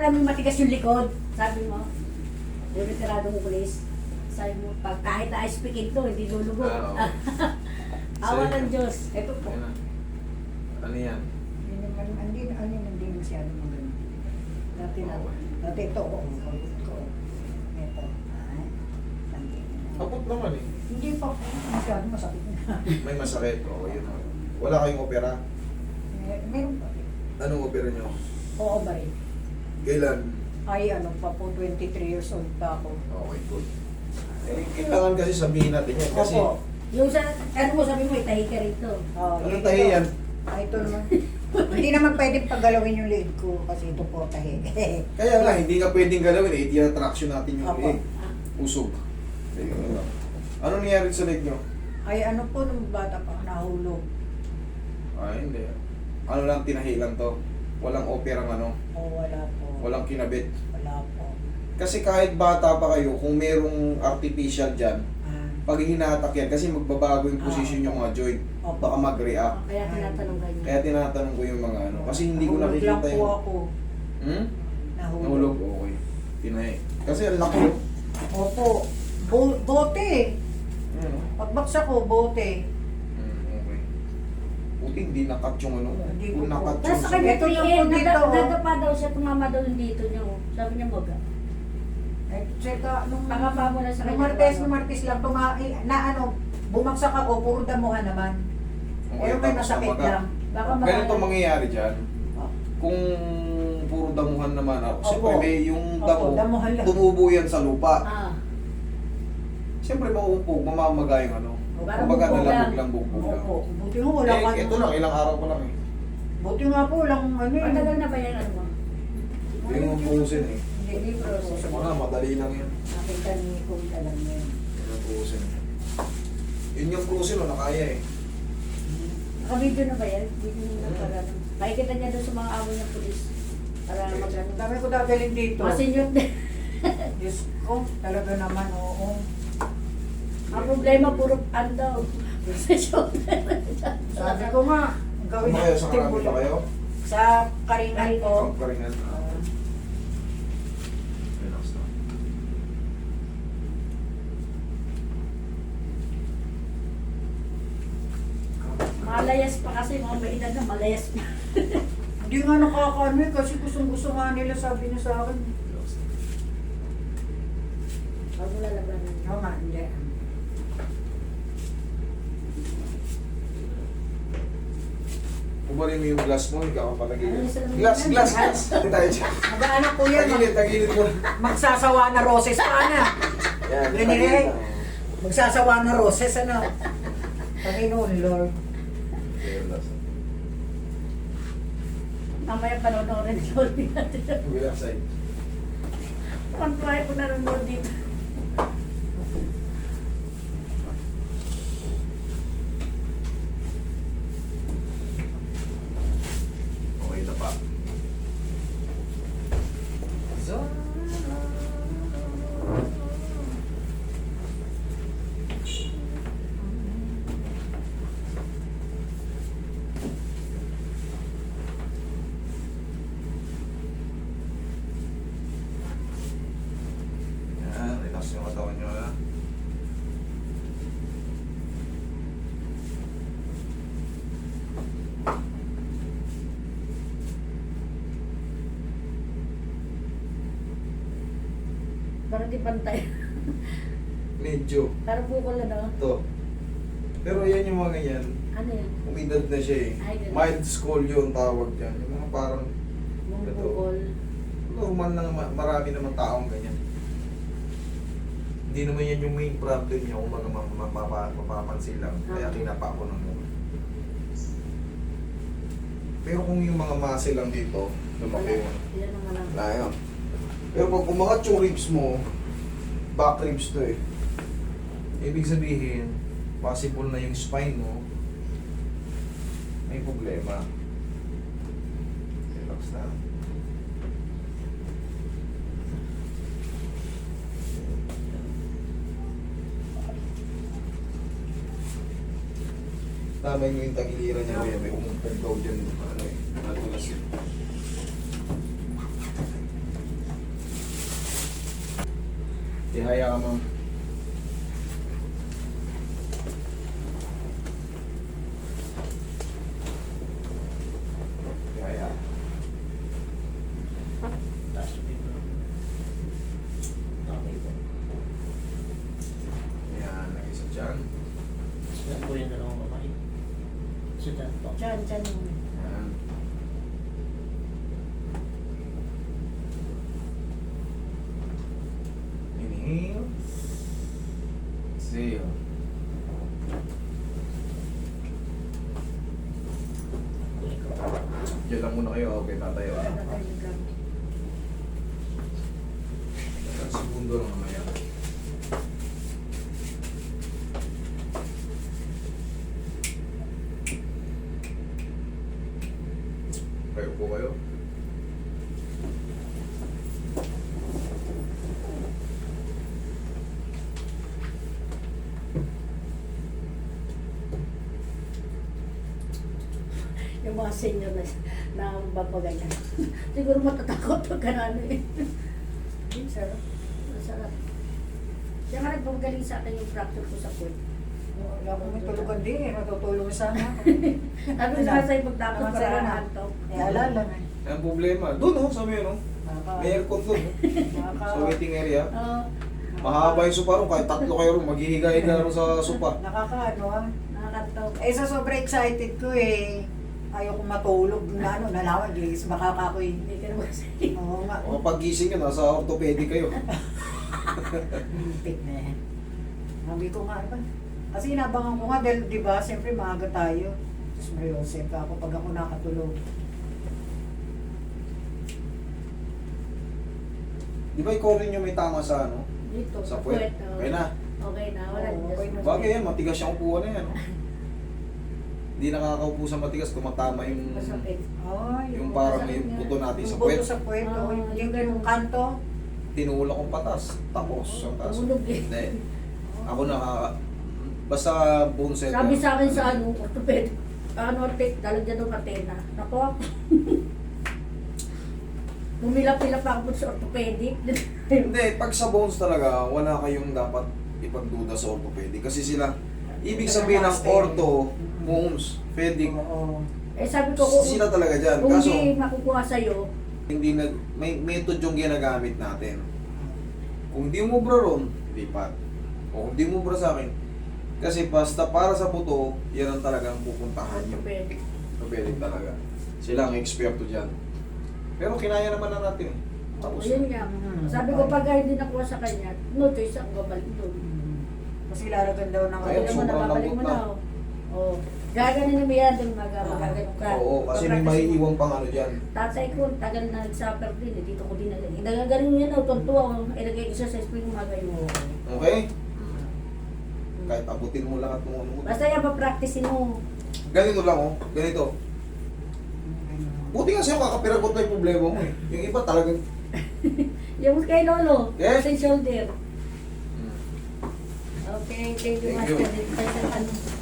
namin matigas yung likod. Sabi mo, yung retiradong pulis. Sabi mo, pag kahit na ice pick ito, hindi lulubog. Oo. Awa Sige. ng Diyos. Ito po. Ayan na. Ano yan? Hindi masyado maganda. Dati na. Okay. Dati ito ko. Ito. Ay. Kapot naman eh. Hindi pa po. Masyado masakit na. May masakit. Oo, yun. Wala kayong opera? Meron pa. Anong opera nyo? Oo ba rin? Kailan? Ay ano pa po, 23 years old pa ako. Okay, good. Eh, kailangan kasi sabihin natin yan. Kasi, Opo. Yung sa, ano mo sabi mo, itahi ka rito. Oh, anong yun tahi ito. yan? Ay, ito naman. Hindi naman pwedeng paggalawin yung leeg ko kasi ito po tahi. Kaya nga, hindi ka pwedeng galawin eh. I-attraction natin yung Opo. leg. Usog. Ayun na lang. Ano nangyari sa leg nyo? Ay, ano po nung bata pa, nahulog. Ay, hindi. Ano lang, tinahi lang to. Walang operang ano. Oh, wala po. Walang kinabit. Wala po. Kasi kahit bata pa kayo, kung merong artificial dyan, Ah, pag hinatak yan, kasi magbabago yung posisyon yung mga joint. Opo. Baka mag-react. Kaya tinatanong ganyan. Kaya tinatanong ko yung mga ano. Kasi hindi ko nahulog lang nakikita po yung... ako. Hmm? Nahulog. Nahulog, okay. Tinahi. Kasi ang laki. Opo. Bote. Ano? Pagbaksa ko, bote. Okay. Buti hindi nakat yung ano. Hindi Kung ko po. nakat Tapos yung... sa kanya Ito lang po tiin, dito, oh. nadapa daw siya, tumama daw yung dito niya. Oh. Sabi niya, maga. Ay, tsaka, nung Nakapa mo na sa nung kanya. Martes lang, na ano, bumagsak ako, puro damuhan naman. Pero may masakit lang. Baka Ganito mangyayari dyan. Kung puro damuhan naman ako. Siyempre Opo. may yung Opo, damo, damuhan lang. tumubo yan sa lupa. Ah. Siyempre mauupog, mamamaga yung ano. Parang Kumbaga bugbog nalabog lang. lang, bugbog lang. Opo, buti nga wala ka. Ito lang, ilang araw pa lang eh. Buti nga po, walang ano eh. Matagal na ba yan, ano mo? Hindi mo puhusin eh. Hindi process. Mga madali lang yan. Nakita ni kung alam niya yun. Hindi mo puhusin. Yun yung puhusin o nakaya eh. Nakabidyo na ba yan? Video na para ano. Makikita niya doon sa mga amo ng pulis. Para mag-ano. Ang dami ko dadalhin dito. Mga senior din. Diyos ko, talaga naman, oo. Ang problema, puro ano daw. Procession. Sabi ko nga, gawin Ano kayo sa karami timbul- pa kayo? Sa karingan ko. Ang karingan. Relax na. Malayas pa kasi, mga may edad na malayas pa. Hindi nga nakakaano eh, kasi gustong-gusto nga nila, sabi niya sa akin. Relax na. Huwag mo lalabanan. Oo nga, hindi. Kumarin mo yung glass mo, ikaw ang palagay. Ano yung salamin? Glass. Tayo dyan. Mag-anak ko yan, Tagilid mo. magsasawa na roses pa na. Yan, Ganyan tagilid eh. lang. Magsasawa na roses, ano. Panginoon, Lord. Relax na. Mamaya panonood rin Lodi natin. Relax side. Pag-try ko na rin Lodi dito. Okay na pa. Yan, relax yung katawan nyo ha. Parang di pantay. Medyo. Parang bukol na daw. Ito. Pero yan yung mga ganyan. Ano yan? Umidad na siya eh. Ay, ganun. Mild scolio ang tawag dyan. Yung mga parang Mong Ito. bukol. normal lang, marami naman taong ganyan. Hindi naman yan yung main problem niya kung mapapansin lang. Kaya kinapa ko ng naman. Pero kung yung mga muscle lang dito, lumaki yun. Yan ang alam. Wala yun. Pero pag umangat yung ribs mo, back ribs to eh. Ibig sabihin, possible na yung spine mo, may problema. Relax na. Tama yung tagiliran niya, may umumpog daw dyan. Ano eh, nadulas yun. Ihaya ka, ma'am. Ihaya. Taas yung dito. Okay po. Ayan, nag-isa dyan. Yan po yung dalawang kamay. So, dyan po. Diyan. Ayan. Inhale. Exhale. Kulit ko. Diyan lang muna kayo. Okay, tatayo. Wala na tayo nag- Isang segundo lang mamaya. Kayo po kayo. Yung mga senior na babaganyan. Siguro matatakot pag ano eh. Yung sarap. Masarap. Siya nga nagpagaling sa akin yung fracture ko sa foot. Wala akong may tulugan din eh. Matutulong sana ako. Sabi ko nga sa'yo pagtapos Naman para sa'yo na. antok. Eh, alala na. Ang problema, doon oh, sabi yun oh. May aircon doon oh. Sa waiting area. Oo. Mahaba yung sopa ron, kahit tatlo kayo ron, maghihiga-higa ron sa sopa. Nakakaano ah. Nakakantok. Eh sa sobrang excited ko eh. Ayoko matulog na ano, nalaman, guys. Baka ka ako eh. Hindi ka naman sa'yo. Oo nga. O pag gising nyo, nasa orthopedic kayo. Hintip na yan. Sabi ko nga ba? Kasi inabangan ko nga dahil di ba, siyempre maaga tayo. Tapos may Joseph ako pag ako nakatulog. Di ba ikaw rin yung may tama sa ano? Dito, Sa sa puwet. puwet. oo. Okay na. Okay na, wala Oo, na. okay na. Bagay yan, matigas yung upuan na yan. Oh. Hindi nakakaupo sa matigas, tumatama yung... Masakit. Ay, Yung yung parang masakit yung nga. buto natin sa yung puwet. buto sa puwet. Oo, oo, yung yung yung kanto. Tinulak kong patas. Tapos, ang taas. Tumulog eh. Hindi. Ako basta bone center. Sabi sa akin sa ano, orthopedic, talagyan ng katena. Nako, pumila-pila pa ako sa orthopedic. Hindi, pag sa bones talaga, wala kayong dapat ipagduda sa orthopedic. Kasi sila, ibig sabihin ng ortho, bones, pedic, Oo. Eh sabi ko, kung, sila talaga dyan. kung Kaso, hindi makukuha sa'yo, hindi may method yung ginagamit natin. Kung di mo bro ron, lipat. O kung di mo bro sa akin, kasi basta para sa buto, yan ang talagang pupuntahan yung orthopedic. orthopedic talaga. Sila ang eksperto dyan. Pero kinaya naman na natin eh. Tapos Yun nga. Sabi ko, pag hindi nakuha sa kanya, no choice ang babalik doon. Kasi lalagan daw ng Ayun, Babalik mo na, sobrang babalik mo lambot na. na. Oh. Gaganin na yan doon magaganon ka. Oo, kasi may Pag-practice mo. maiiwang pang ano dyan. Tatay ko, tagal na nag-suffer din. Eh. Dito ko din nalagay. Nagagaling yan, tuntua. Ilagay ko siya sa spring magayon mo. Okay? Kahit abutin mo lahat ng ano mo. Basta yan, pa-practicein mo. Ganito lang oh. Ganito. Buti nga sa'yo kakapiragot na yung problema mo eh. Yung iba talagang... Yung kay Lolo, Yes. sa shoulder. Okay, thank you, Thank you. Master.